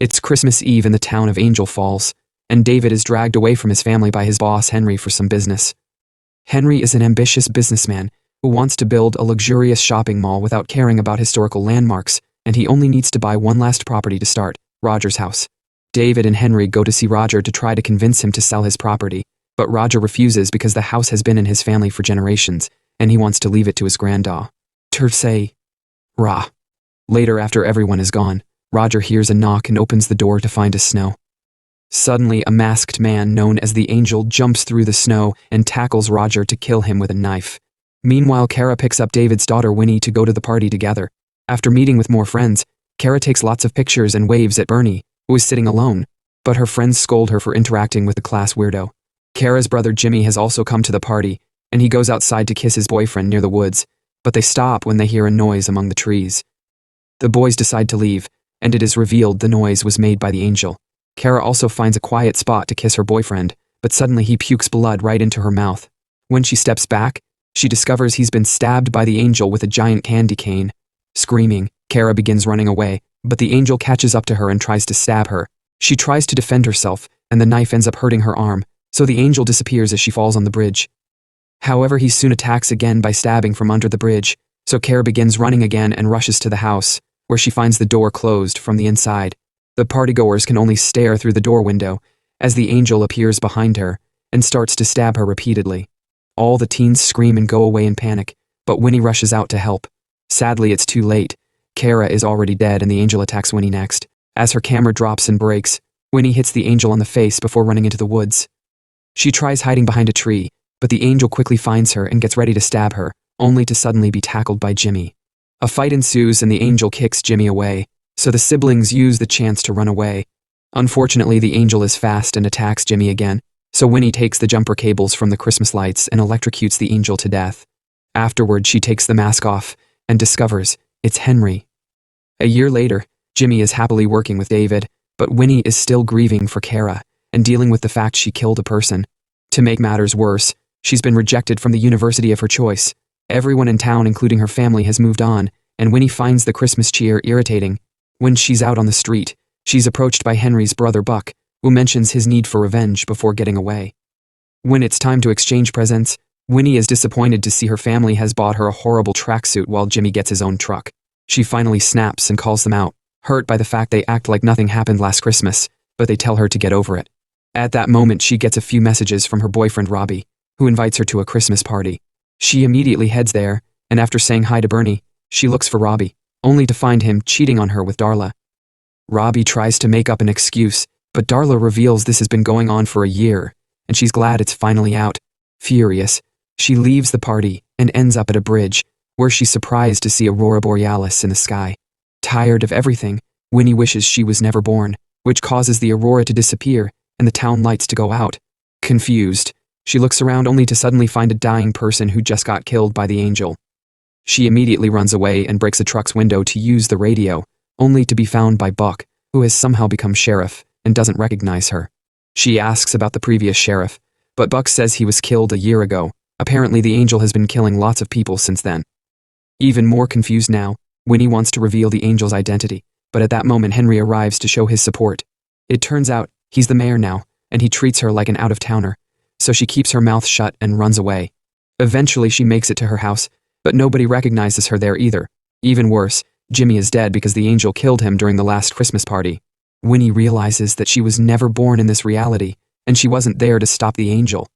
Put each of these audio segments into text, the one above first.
It's Christmas Eve in the town of Angel Falls, and David is dragged away from his family by his boss Henry for some business. Henry is an ambitious businessman who wants to build a luxurious shopping mall without caring about historical landmarks, and he only needs to buy one last property to start, Roger's house. David and Henry go to see Roger to try to convince him to sell his property, but Roger refuses because the house has been in his family for generations, and he wants to leave it to his granddaugh. Say, Ra. Later, after everyone is gone, Roger hears a knock and opens the door to find a snow. Suddenly, a masked man known as the Angel jumps through the snow and tackles Roger to kill him with a knife. Meanwhile, Kara picks up David's daughter Winnie to go to the party together. After meeting with more friends, Kara takes lots of pictures and waves at Bernie, who is sitting alone, but her friends scold her for interacting with the class weirdo. Kara's brother Jimmy has also come to the party, and he goes outside to kiss his boyfriend near the woods, but they stop when they hear a noise among the trees. The boys decide to leave, and it is revealed the noise was made by the Angel. Kara also finds a quiet spot to kiss her boyfriend, but suddenly he pukes blood right into her mouth. When she steps back, she discovers he's been stabbed by the Angel with a giant candy cane. Screaming, Kara begins running away, but the Angel catches up to her and tries to stab her. She tries to defend herself, and the knife ends up hurting her arm, so the Angel disappears as she falls on the bridge. However, he soon attacks again by stabbing from under the bridge, so Kara begins running again and rushes to the house, where she finds the door closed from the inside. The partygoers can only stare through the door window, as the Angel appears behind her and starts to stab her repeatedly. All the teens scream and go away in panic, but Winnie rushes out to help. Sadly, it's too late. Kara is already dead and the Angel attacks Winnie next. As her camera drops and breaks, Winnie hits the Angel on the face before running into the woods. She tries hiding behind a tree, but the Angel quickly finds her and gets ready to stab her, only to suddenly be tackled by Jimmy. A fight ensues and the Angel kicks Jimmy away, so the siblings use the chance to run away. Unfortunately, the Angel is fast and attacks Jimmy again, so Winnie takes the jumper cables from the Christmas lights and electrocutes the Angel to death. Afterward, she takes the mask off and discovers it's Henry. A year later, Jimmy is happily working with David, but Winnie is still grieving for Kara and dealing with the fact she killed a person. To make matters worse, she's been rejected from the university of her choice. Everyone in town, including her family, has moved on, and Winnie finds the Christmas cheer irritating. When she's out on the street, she's approached by Henry's brother Buck, who mentions his need for revenge before getting away. When it's time to exchange presents, Winnie is disappointed to see her family has bought her a horrible tracksuit while Jimmy gets his own truck. She finally snaps and calls them out, hurt by the fact they act like nothing happened last Christmas, but they tell her to get over it. At that moment, she gets a few messages from her boyfriend Robbie, who invites her to a Christmas party. She immediately heads there, and after saying hi to Bernie, she looks for Robbie, only to find him cheating on her with Darla. Robbie tries to make up an excuse, but Darla reveals this has been going on for a year, and she's glad it's finally out. Furious, she leaves the party and ends up at a bridge, where she's surprised to see Aurora Borealis in the sky. Tired of everything, Winnie wishes she was never born, which causes the aurora to disappear and the town lights to go out. Confused, she looks around only to suddenly find a dying person who just got killed by the Angel. She immediately runs away and breaks a truck's window to use the radio, only to be found by Buck, who has somehow become sheriff and doesn't recognize her. She asks about the previous sheriff, but Buck says he was killed a year ago. Apparently, the Angel has been killing lots of people since then. Even more confused now, Winnie wants to reveal the Angel's identity, but at that moment Henry arrives to show his support. It turns out he's the mayor now, and he treats her like an out-of-towner, so she keeps her mouth shut and runs away. Eventually, she makes it to her house, but nobody recognizes her there either. Even worse, Jimmy is dead because the Angel killed him during the last Christmas party. Winnie realizes that she was never born in this reality, and she wasn't there to stop the Angel.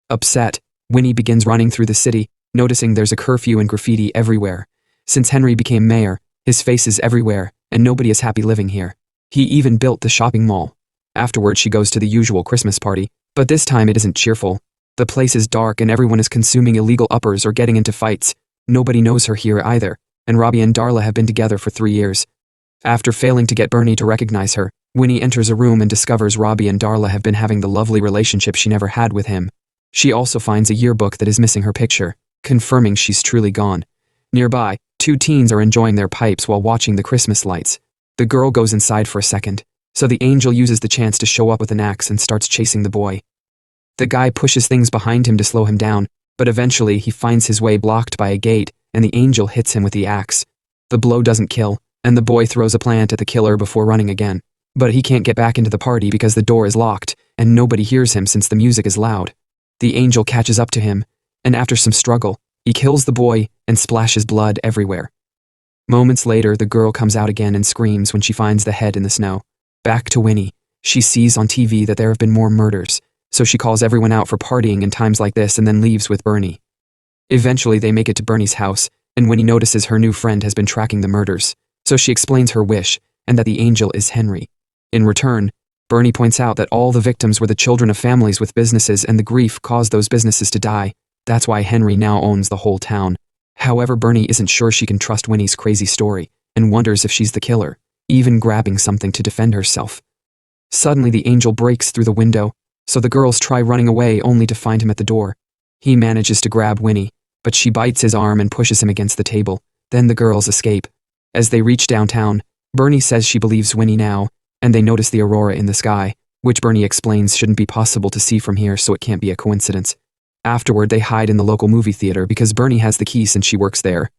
Upset, Winnie begins running through the city, noticing there's a curfew and graffiti everywhere. Since Henry became mayor, his face is everywhere, and nobody is happy living here. He even built the shopping mall. Afterward, she goes to the usual Christmas party, but this time it isn't cheerful. The place is dark and everyone is consuming illegal uppers or getting into fights. Nobody knows her here either, and Robbie and Darla have been together for 3 years. After failing to get Bernie to recognize her, Winnie enters a room and discovers Robbie and Darla have been having the lovely relationship she never had with him. She also finds a yearbook that is missing her picture, confirming she's truly gone. Nearby, 2 teens are enjoying their pipes while watching the Christmas lights. The girl goes inside for a second, so the Angel uses the chance to show up with an axe and starts chasing the boy. The guy pushes things behind him to slow him down, but eventually he finds his way blocked by a gate, and the Angel hits him with the axe. The blow doesn't kill, and the boy throws a plant at the killer before running again. But he can't get back into the party because the door is locked, and nobody hears him since the music is loud. The angel catches up to him, and after some struggle, he kills the boy and splashes blood everywhere. Moments later, the girl comes out again and screams when she finds the head in the snow. Back to Winnie. She sees on TV that there have been more murders, so she calls everyone out for partying in times like this and then leaves with Bernie. Eventually, they make it to Bernie's house, and Winnie notices her new friend has been tracking the murders, so she explains her wish and that the angel is Henry. In return, Bernie points out that all the victims were the children of families with businesses and the grief caused those businesses to die. That's why Henry now owns the whole town. However, Bernie isn't sure she can trust Winnie's crazy story and wonders if she's the killer, even grabbing something to defend herself. Suddenly, the angel breaks through the window, so the girls try running away only to find him at the door. He manages to grab Winnie, but she bites his arm and pushes him against the table. Then the girls escape. As they reach downtown, Bernie says she believes Winnie now, and they notice the aurora in the sky, which Bernie explains shouldn't be possible to see from here, so it can't be a coincidence. Afterward, they hide in the local movie theater because Bernie has the key since she works there.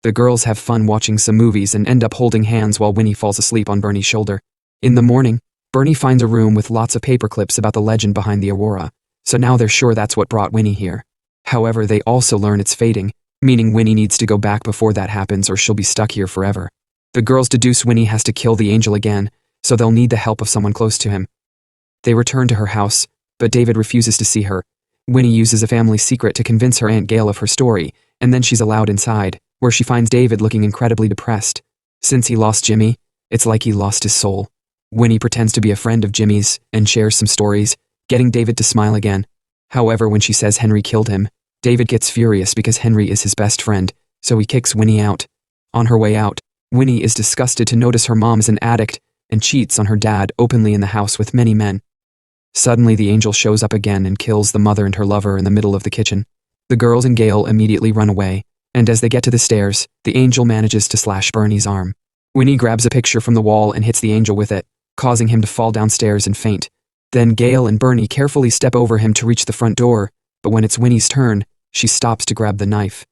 The girls have fun watching some movies and end up holding hands while Winnie falls asleep on Bernie's shoulder. In the morning, Bernie finds a room with lots of paper clips about the legend behind the aurora, so now they're sure that's what brought Winnie here. However, they also learn it's fading, meaning Winnie needs to go back before that happens or she'll be stuck here forever. The girls deduce Winnie has to kill the angel again, so they'll need the help of someone close to him. They return to her house, but David refuses to see her. Winnie uses a family secret to convince her Aunt Gail of her story, and then she's allowed inside, where she finds David looking incredibly depressed. Since he lost Jimmy, it's like he lost his soul. Winnie pretends to be a friend of Jimmy's and shares some stories, getting David to smile again. However, when she says Henry killed him, David gets furious because Henry is his best friend, so he kicks Winnie out. On her way out, Winnie is disgusted to notice her mom's an addict and cheats on her dad openly in the house with many men. Suddenly, the angel shows up again and kills the mother and her lover in the middle of the kitchen. The girls and Gail immediately run away, and as they get to the stairs, the angel manages to slash Bernie's arm. Winnie grabs a picture from the wall and hits the angel with it, causing him to fall downstairs and faint. Then Gail and Bernie carefully step over him to reach the front door, but when it's Winnie's turn, she stops to grab the knife.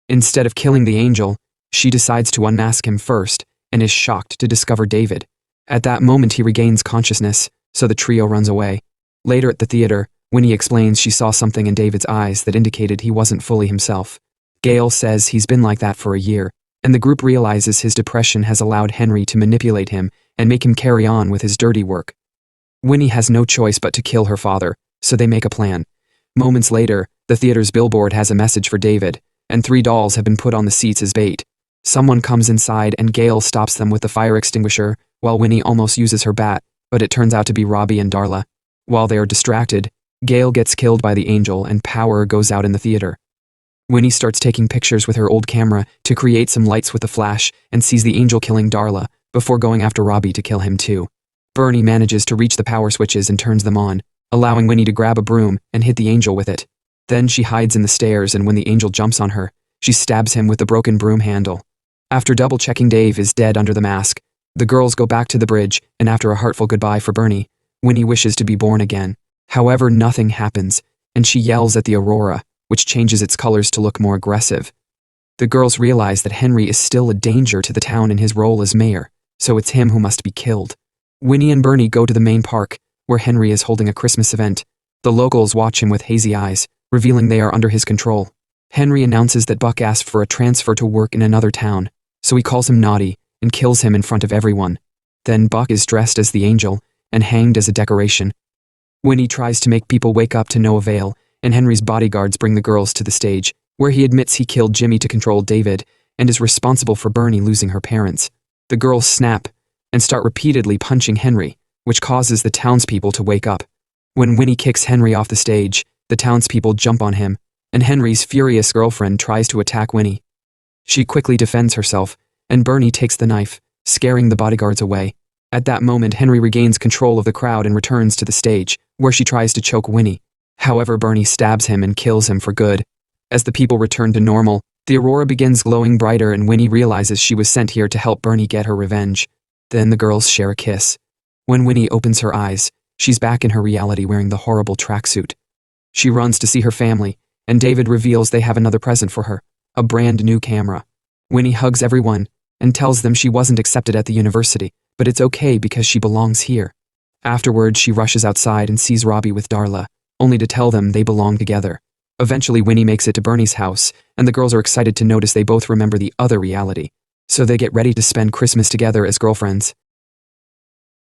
Instead of killing the angel, she decides to unmask him first and is shocked to discover David. At that moment, he regains consciousness, so the trio runs away. Later at the theater, Winnie explains she saw something in David's eyes that indicated he wasn't fully himself. Gail says he's been like that for a year, and the group realizes his depression has allowed Henry to manipulate him and make him carry on with his dirty work. Winnie has no choice but to kill her father, so they make a plan. Moments later, the theater's billboard has a message for David, and 3 dolls have been put on the seats as bait. Someone comes inside and Gail stops them with the fire extinguisher, while Winnie almost uses her bat, but it turns out to be Robbie and Darla. While they are distracted, Gail gets killed by the angel and power goes out in the theater. Winnie starts taking pictures with her old camera to create some lights with a flash and sees the angel killing Darla, before going after Robbie to kill him too. Bernie manages to reach the power switches and turns them on, allowing Winnie to grab a broom and hit the angel with it. Then she hides in the stairs, and when the angel jumps on her, she stabs him with the broken broom handle. After double-checking Dave is dead under the mask, the girls go back to the bridge, and after a heartful goodbye for Bernie, Winnie wishes to be born again. However, nothing happens, and she yells at the aurora, which changes its colors to look more aggressive. The girls realize that Henry is still a danger to the town in his role as mayor, so it's him who must be killed. Winnie and Bernie go to the main park, where Henry is holding a Christmas event. The locals watch him with hazy eyes, revealing they are under his control. Henry announces that Buck asked for a transfer to work in another town, so he calls him naughty and kills him in front of everyone. Then Buck is dressed as the angel and hanged as a decoration. Winnie tries to make people wake up to no avail, and Henry's bodyguards bring the girls to the stage, where he admits he killed Jimmy to control David and is responsible for Bernie losing her parents. The girls snap and start repeatedly punching Henry, which causes the townspeople to wake up. When Winnie kicks Henry off the stage, the townspeople jump on him, and Henry's furious girlfriend tries to attack Winnie. She quickly defends herself, and Bernie takes the knife, scaring the bodyguards away. At that moment, Henry regains control of the crowd and returns to the stage, where she tries to choke Winnie. However, Bernie stabs him and kills him for good. As the people return to normal, the aurora begins glowing brighter, and Winnie realizes she was sent here to help Bernie get her revenge. Then the girls share a kiss. When Winnie opens her eyes, she's back in her reality wearing the horrible tracksuit. She runs to see her family, and David reveals they have another present for her, a brand new camera. Winnie hugs everyone and tells them she wasn't accepted at the university, but it's okay because she belongs here. Afterward, she rushes outside and sees Robbie with Darla, only to tell them they belong together. Eventually, Winnie makes it to Bernie's house, and the girls are excited to notice they both remember the other reality. So they get ready to spend Christmas together as girlfriends.